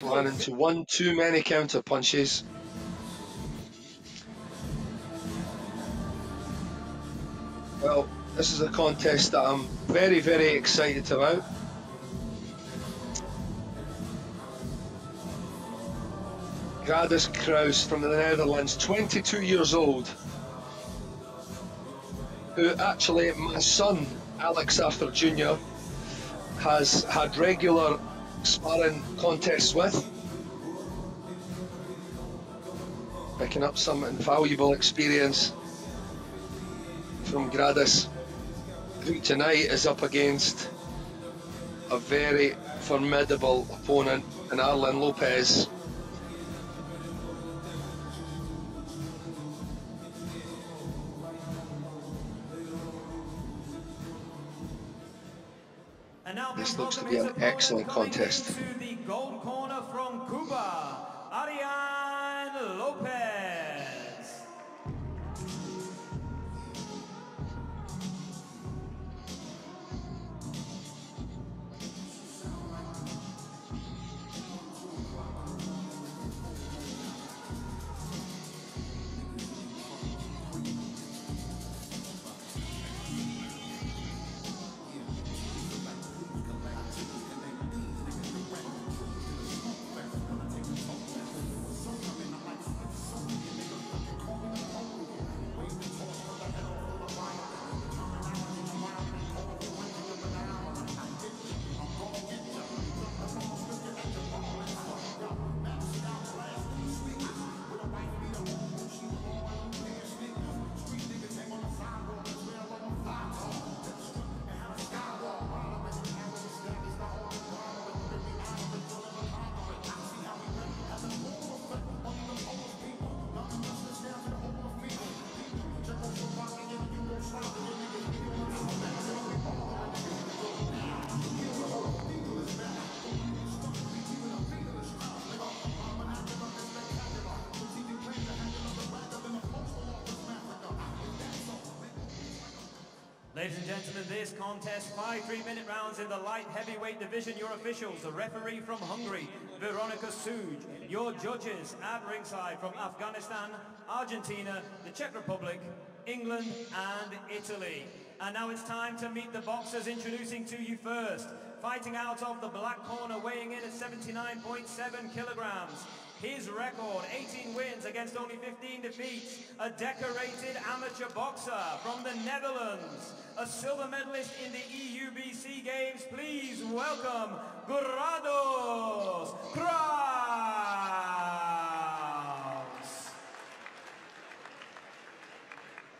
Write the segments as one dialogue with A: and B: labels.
A: Ran into one too many counter punches. Well, this is a contest that I'm very, very excited about. Gradus Kraus from the Netherlands, 22 years old, who actually my son, Alex Arthur Jr., has had regular sparring contests with, picking up some invaluable experience from Gradus, who tonight is up against a very formidable opponent in Arlen López. This looks to be an excellent contest.
B: Into the gold corner from Cuba, Arlen López. Ladies and gentlemen, this contest, 5 3-minute rounds in the light heavyweight division. Your officials, the referee from Hungary, Veronica Suj. Your judges at ringside from Afghanistan, Argentina, the Czech Republic, England and Italy. And now it's time to meet the boxers. Introducing to you first, fighting out of the black corner, weighing in at 79.7 kilograms. His record, 18 wins against only 15 defeats. A decorated amateur boxer from the Netherlands. A silver medalist in the EUBC Games. Please welcome Gradus Kraus.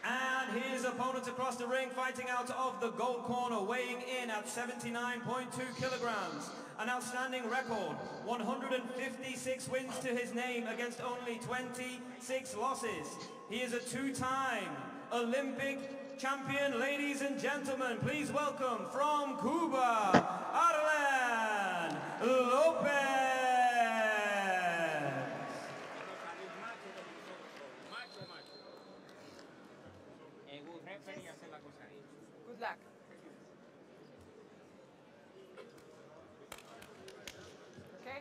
B: And his opponent across the ring, fighting out of the gold corner, weighing in at 79.2 kilograms. An outstanding record, 156 wins to his name against only 26 losses. He is a two-time Olympic champion. Ladies and gentlemen, please welcome from Cuba, Arlen López.
C: Good luck. Okay?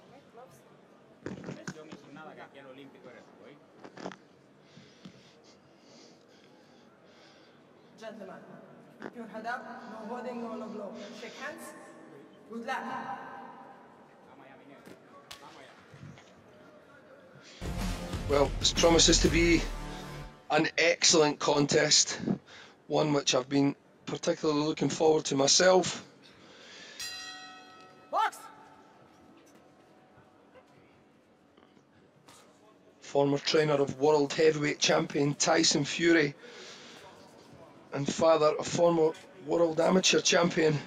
C: Okay, gloves. Gentlemen, keep your head up, no holding, no blow. Shake hands. Good luck.
A: Well, this promises to be an excellent contest, one which I've been particularly looking forward to myself.
C: Box!
A: Former trainer of world heavyweight champion Tyson Fury and father of former world amateur champion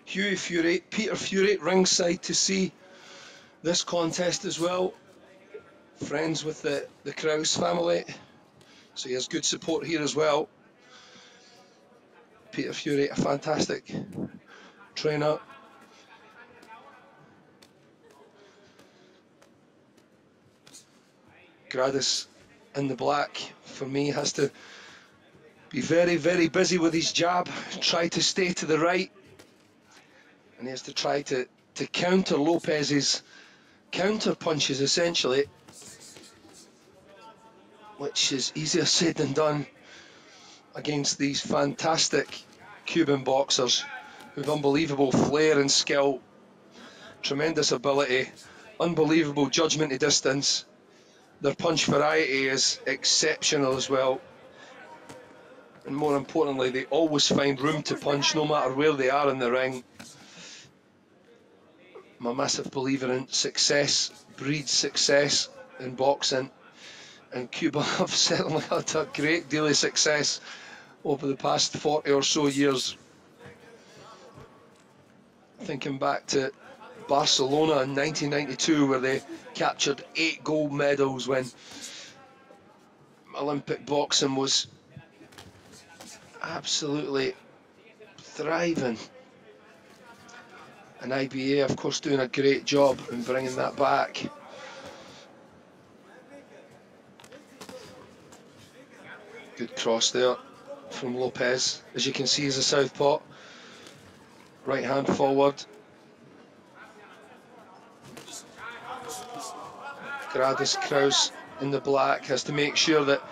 A: Hughie Fury, Peter Fury, ringside to see this contest as well. Friends with the Kraus family, so he has good support here as well. Peter Fury, a fantastic trainer. Gradus in the black, for me, has to be very, very busy with his jab, try to stay to the right, and he has to try to to counter López's counter punches, essentially, which is easier said than done against these fantastic Cuban boxers with unbelievable flair and skill, tremendous ability, unbelievable judgment to distance. Their punch variety is exceptional as well, and more importantly, they always find room to punch no matter where they are in the ring. I'm a massive believer in success breeds success in boxing, and Cuba have certainly had a great deal of success over the past 40 or so years. Thinking back to Barcelona in 1992, where they captured 8 gold medals when Olympic boxing was absolutely thriving. And IBA, of course, doing a great job in bringing that back. Good cross there from López. As you can see, he's a southpaw. Right hand forward. Gradus Kraus in the black has to make sure that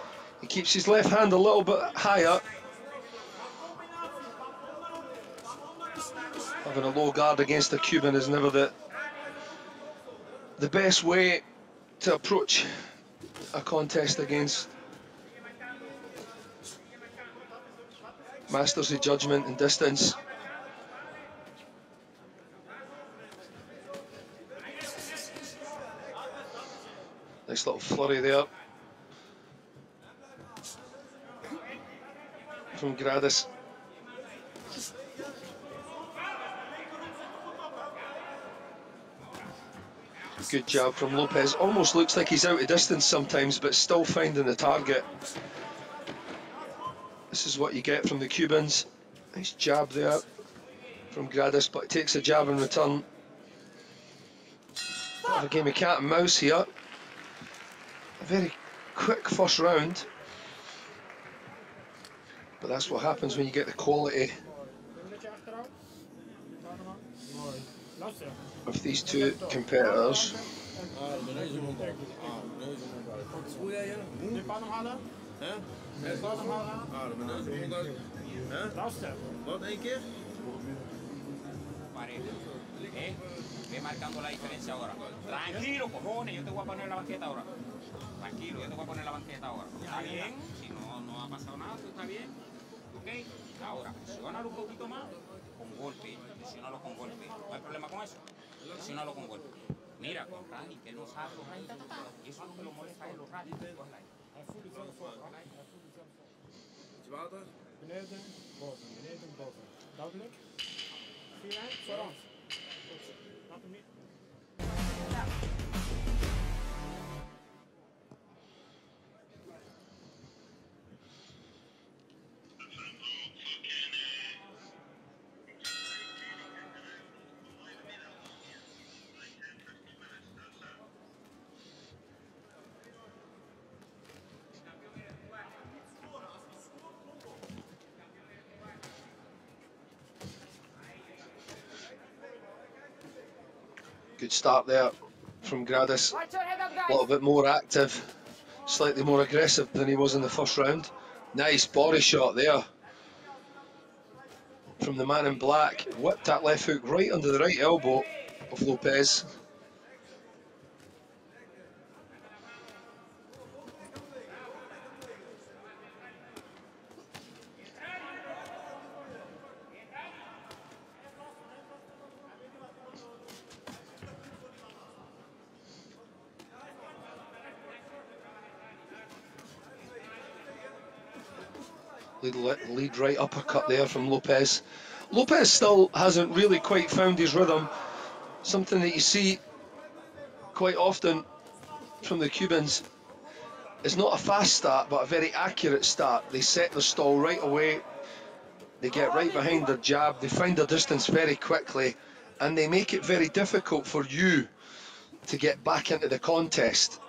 A: he keeps his left hand a little bit higher. Having a low guard against a Cuban is never the best way to approach a contest against masters of judgment and distance. Nice little flurry there from Gradus. Good jab from López. Almost looks like he's out of distance sometimes, but still finding the target. This is what you get from the Cubans. Nice jab there from Gradus, but he takes a jab in return. Have a game of cat and mouse here. A very quick first round, but that's what happens when you get the quality of these two competitors.
D: Ve marcando la diferencia ahora. Tranquilo, cojones, yo te voy a poner la banqueta ahora. Tranquilo, yo te voy a poner la banqueta ahora. ¿Está bien? Si no ha pasado nada, ¿tú estás bien? ¿Ok? Ahora, presiónalo un poquito más con golpe. Presiónalo con golpe. ¿No hay problema con eso? Presiónalo con golpe. Mira, con rally, que él no sabe los rally. Eso es lo que lo molesta a él, los rally.
E: Beneden, boven, beneden, boven. Duidelijk? Zie jij? Vooraf. Laat hem niet.
A: Good start there from Gradus. A little bit more active, slightly more aggressive than he was in the first round. Nice body shot there from the man in black. Whipped that left hook right under the right elbow of López. Lead right uppercut there from López. López still hasn't really quite found his rhythm. Something that you see quite often from the Cubans. It's not a fast start, but a very accurate start. They set the stall right away. They get right behind their jab. They find their distance very quickly, and they make it very difficult for you to get back into the contest.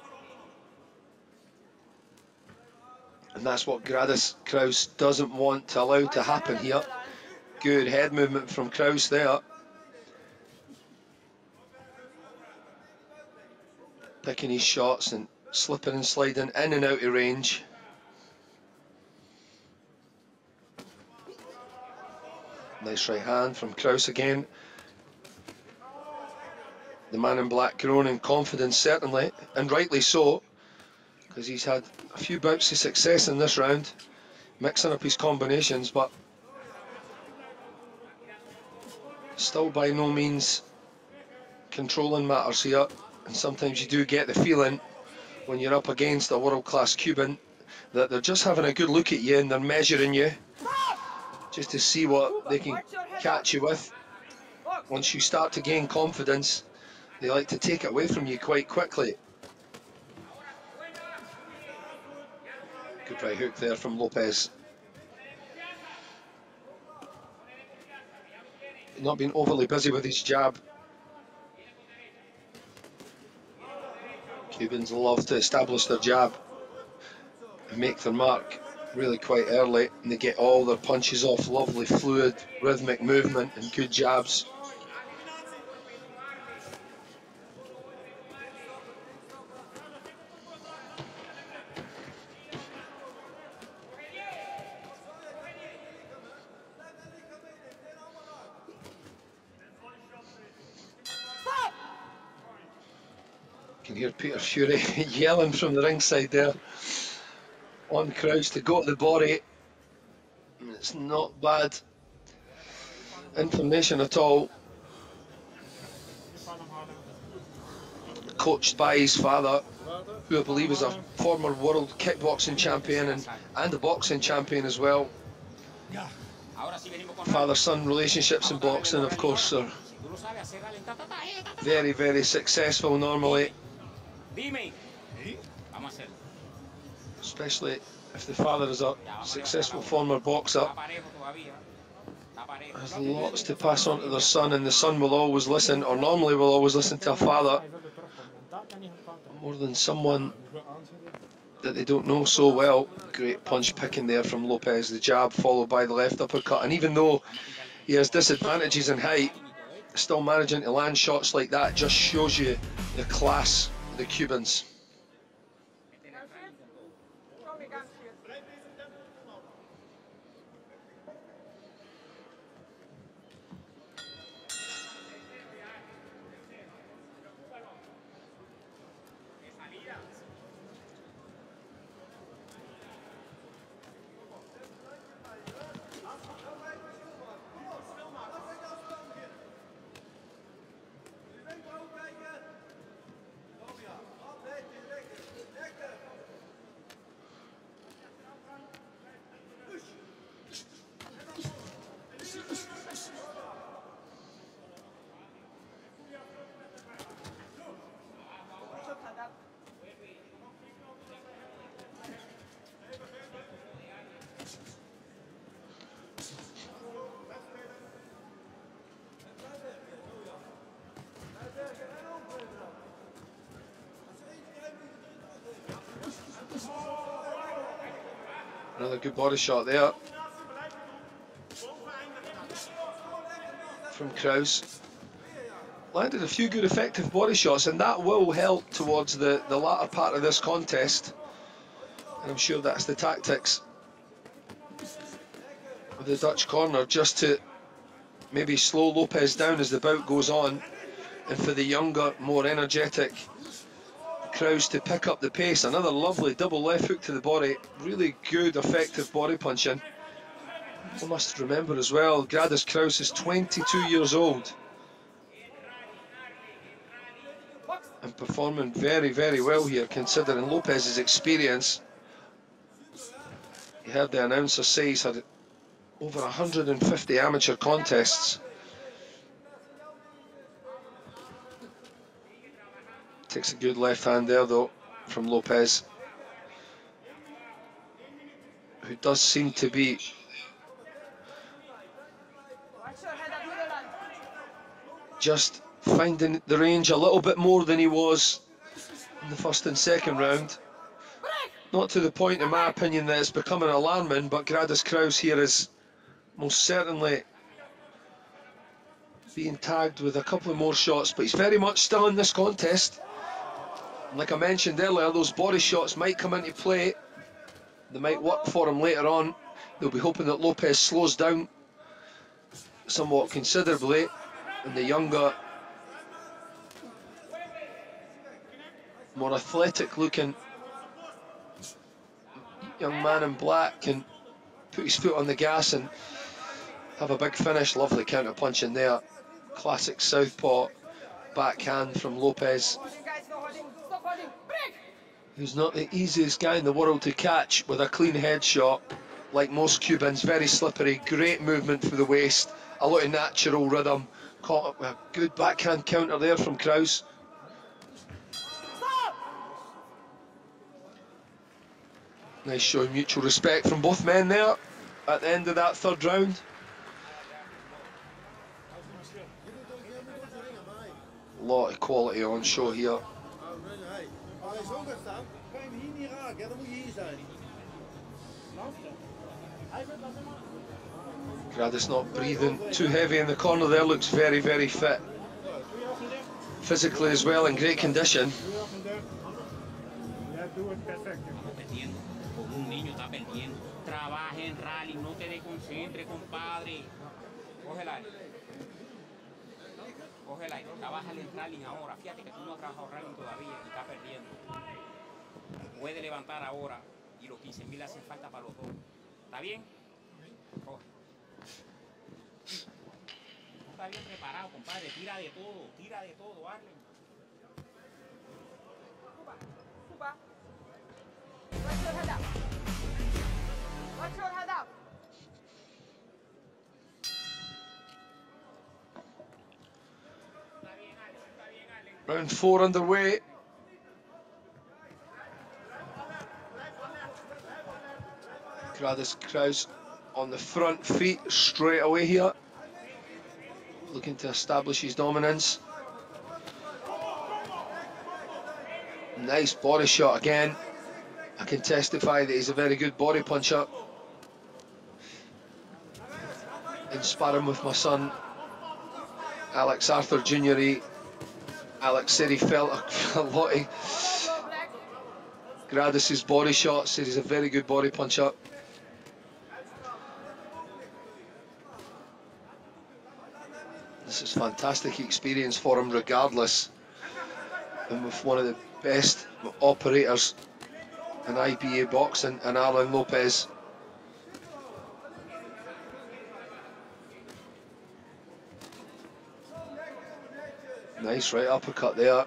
A: And that's what Gradus Kraus doesn't want to allow to happen here. Good head movement from Kraus there. picking his shots and slipping and sliding in and out of range. Nice right hand from Kraus again. The man in black growing in confidence, certainly, and rightly so, because he's had a few bouts of success in this round, mixing up his combinations, but still by no means controlling matters here. And sometimes you do get the feeling when you're up against a world-class Cuban that they're just having a good look at you and they're measuring you just to see what they can catch you with. Once you start to gain confidence, they like to take it away from you quite quickly. Good right hook there from López. Not been overly busy with his jab. Cubans love to establish their jab and make their mark really quite early, and they get all their punches off. Lovely fluid rhythmic movement and good jabs. You can hear Peter Fury yelling from the ringside there on Kraus to go to the body. It's not bad information at all. Coached by his father, who I believe is a former world kickboxing champion and a boxing champion as well. Father-son relationships in boxing, of course, are very, very successful normally. Especially if the father is a successful former boxer. Has lots to pass on to their son, and the son will always listen, or normally will always listen to a father more than someone that they don't know so well. Great punch picking there from López, the jab followed by the left uppercut, and even though he has disadvantages in height, still managing to land shots like that just shows you the class of the Cubans. Another good body shot there from Kraus. Landed a few good effective body shots, and that will help towards the latter part of this contest. And I'm sure that's the tactics of the Dutch corner, just to maybe slow López down as the bout goes on, and for the younger, more energetic Kraus to pick up the pace. Another lovely double left hook to the body. Really good, effective body punching. I must remember as well, Gradus Kraus is 22 years old and performing very, very well here, considering López's experience. You heard the announcer say he's had over 150 amateur contests. Takes a good left hand there though from López, who does seem to be just finding the range a little bit more than he was in the first and second round. Not to the point, in my opinion, that it's becoming alarming, but Gradus Kraus here is most certainly being tagged with a couple of more shots, but he's very much still in this contest. Like I mentioned earlier, those body shots might come into play. They might work for him later on. They'll be hoping that López slows down somewhat considerably, and the younger, more athletic looking young man in black can put his foot on the gas and have a big finish. Lovely counter punch in there. Classic southpaw backhand from López, who's not the easiest guy in the world to catch with a clean headshot. Like most Cubans, very slippery, great movement for the waist, a lot of natural rhythm. Caught up with a good backhand counter there from Kraus. Nice show of mutual respect from both men there at the end of that third round. A lot of quality on show here. Gradus not breathing too heavy in the corner there, looks very, very fit. Physically as well, in great condition.
D: Cógela y trabájale en rally ahora. Fíjate que tú no has trabajado rally todavía y está perdiendo. Puede levantar ahora y los 15.000 hacen falta para los dos. ¿Está bien? Coge. Está bien preparado, compadre. Tira de todo, Arlen.
C: Cuba. Watch your head up. Watch your head up.
A: Round 4 underway. Gradus Kraus on the front feet straight away here, looking to establish his dominance. Nice body shot again. I can testify that he's a very good body puncher. In sparring with my son Alex Arthur Jr., Alex said he felt a lot of Gradus's body shots, said he's a very good body puncher. This is fantastic experience for him regardless, and with one of the best operators in IBA boxing, and Arlen López. Nice right uppercut there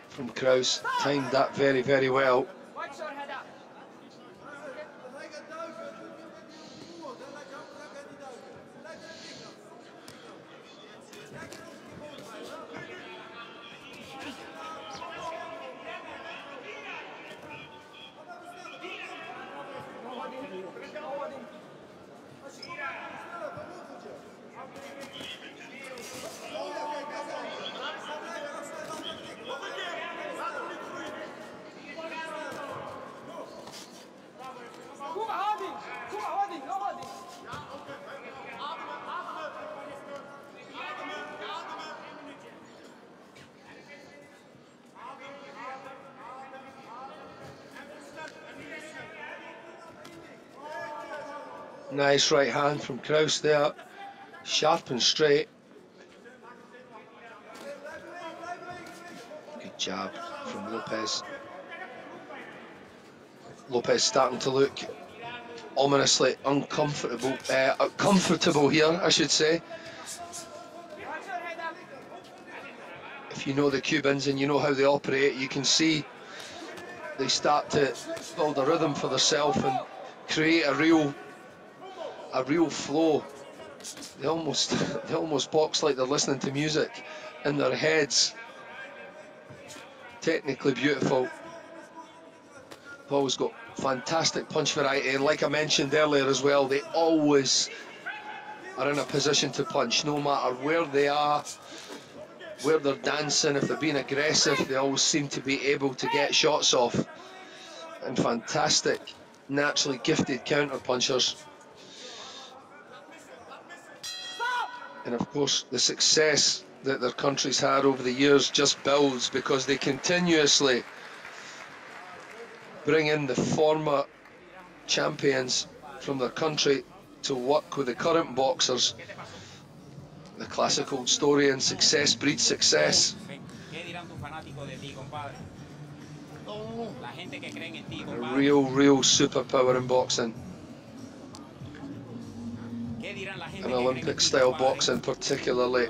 A: from Kraus, timed that very, very well. Nice right hand from Kraus there, sharp and straight. Good jab from López. López starting to look ominously comfortable here, I should say. If you know the Cubans and you know how they operate, you can see they start to build a rhythm for themselves and create a real flow. They almost box like they're listening to music in their heads. Technically beautiful. They've always got fantastic punch variety, and like I mentioned earlier as well, they always are in a position to punch, no matter where they are, where they're dancing. If they're being aggressive, they always seem to be able to get shots off. And fantastic, naturally gifted counter punchers. And of course, the success that their countries had over the years just builds, because they continuously bring in the former champions from their country to work with the current boxers. The classic old story, and success breeds success. A real superpower in boxing. And Olympic style boxing particularly.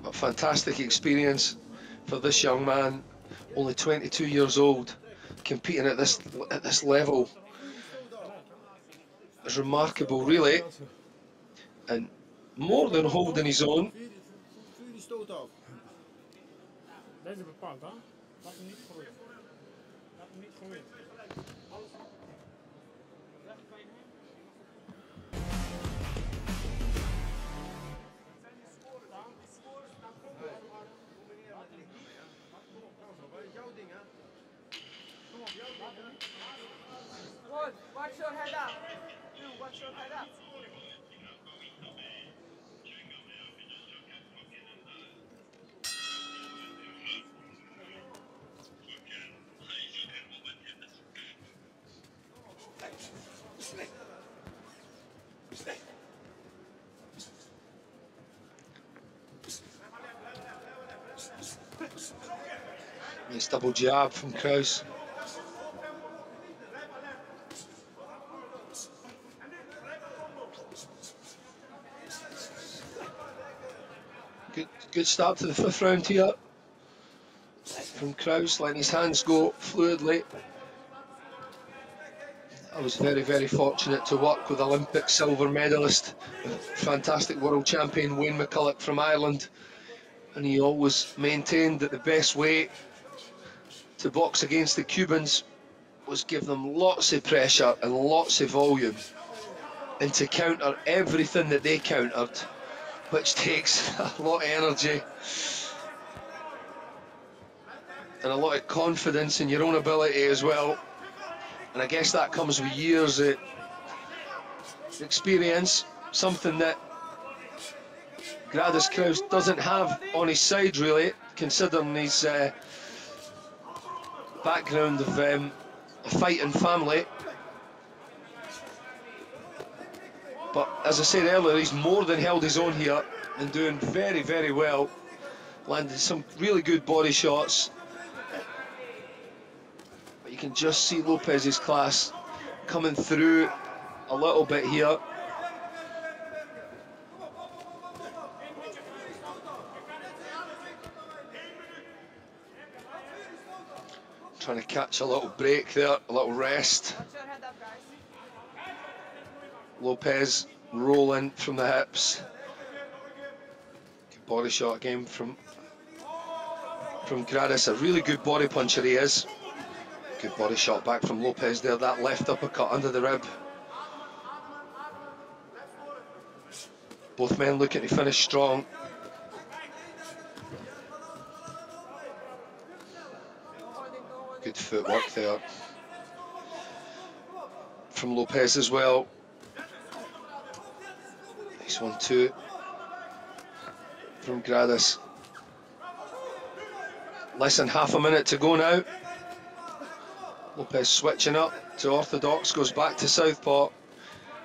A: A fantastic experience for this young man, only 22 years old, competing at this level. It's remarkable, really, and more than holding his own.
E: Deze bepaalt, hè? Laat hem niet groeien. Laat hem niet groeien.
C: Good. Watch your head up. You, watch your head up.
A: Nice double jab from Kraus. Good start to the 5th round here from Kraus, letting his hands go fluidly. I was very fortunate to work with Olympic silver medalist, fantastic world champion Wayne McCulloch from Ireland, and he always maintained that the best way to box against the Cubans was give them lots of pressure and lots of volume, and to counter everything that they countered, which takes a lot of energy and a lot of confidence in your own ability as well. And I guess that comes with years of experience, something that Gradus Kraus doesn't have on his side, really, considering his background of a fighting family. But as I said earlier, he's more than held his own here and doing very well. Landed some really good body shots. But you can just see López's class coming through a little bit here. Trying to catch a little break there, a little rest.
C: Watch your head up, guys.
A: López rolling from the hips. Good body shot again from Gradus. A really good body puncher he is. Good body shot back from López there, that left uppercut under the rib. Both men looking to finish strong. Good footwork there from López as well. Nice 1-2 from Gradus. Less than half a minute to go now. López switching up to orthodox, goes back to southpaw.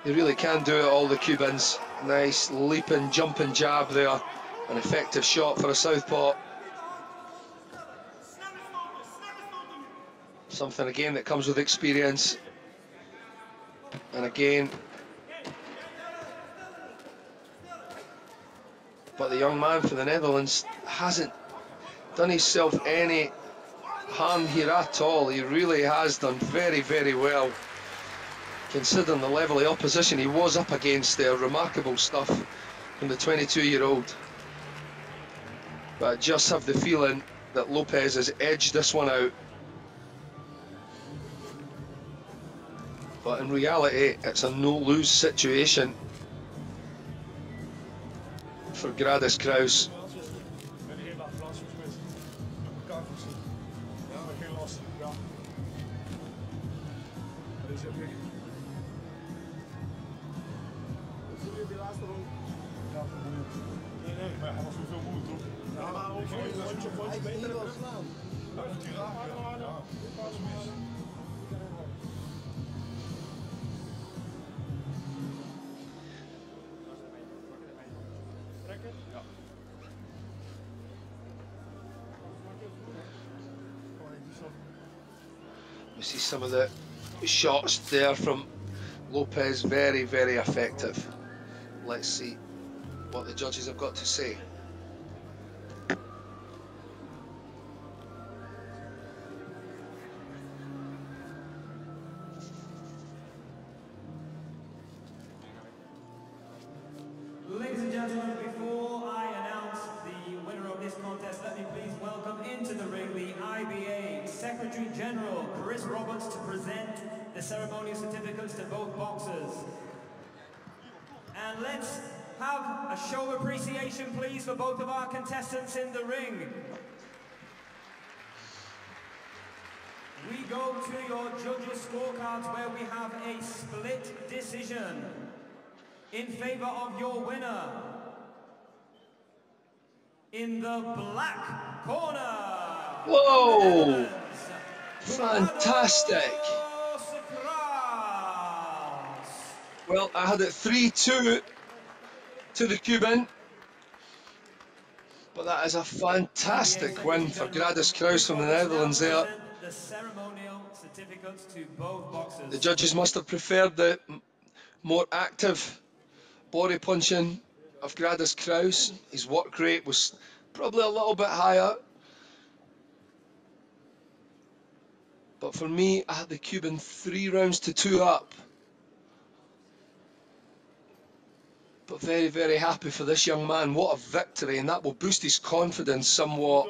A: They really can do it, all the Cubans. Nice leaping, jumping jab there. An effective shot for a southpaw. Something again that comes with experience. And again, but the young man for the Netherlands hasn't done himself any harm here at all. He really has done very well, considering the level of opposition he was up against there. Remarkable stuff from the 22-year-old. But I just have the feeling that López has edged this one out. But in reality, it's a no-lose situation for Gradus Kraus.
E: Nee, nee, maar hij was zoveel moe, toch? Ja, maar ook een rondje beter. Hij wil slaan. Dat is die raar. Ja, dat is mis. Trekken? Ja.
A: We see some of the shots there from López, very, very effective. Let's see what the judges have got to say.
B: Ladies and gentlemen, before I announce the winner of this contest, let me please welcome into the ring the IBA Secretary General, Chris Roberts, to present the ceremonial certificates to both boxers. And let's have a show of appreciation, please, for both of our contestants in the ring. We go to your judges' scorecards where we have a split decision in favor of your winner. In the black corner.
A: Whoa! Fantastic!
B: Kraus.
A: Well, I had it 3-2 to the Cuban, but that is a fantastic win for Gradus Kraus from the Netherlands there.
B: The ceremonial certificates to both boxers.
A: The judges must have preferred the more active body punching of Gradus Kraus. His work rate was probably a little bit higher. But for me, I had the Cuban 3 rounds to 2 up. But very, very happy for this young man. What a victory, and that will boost his confidence somewhat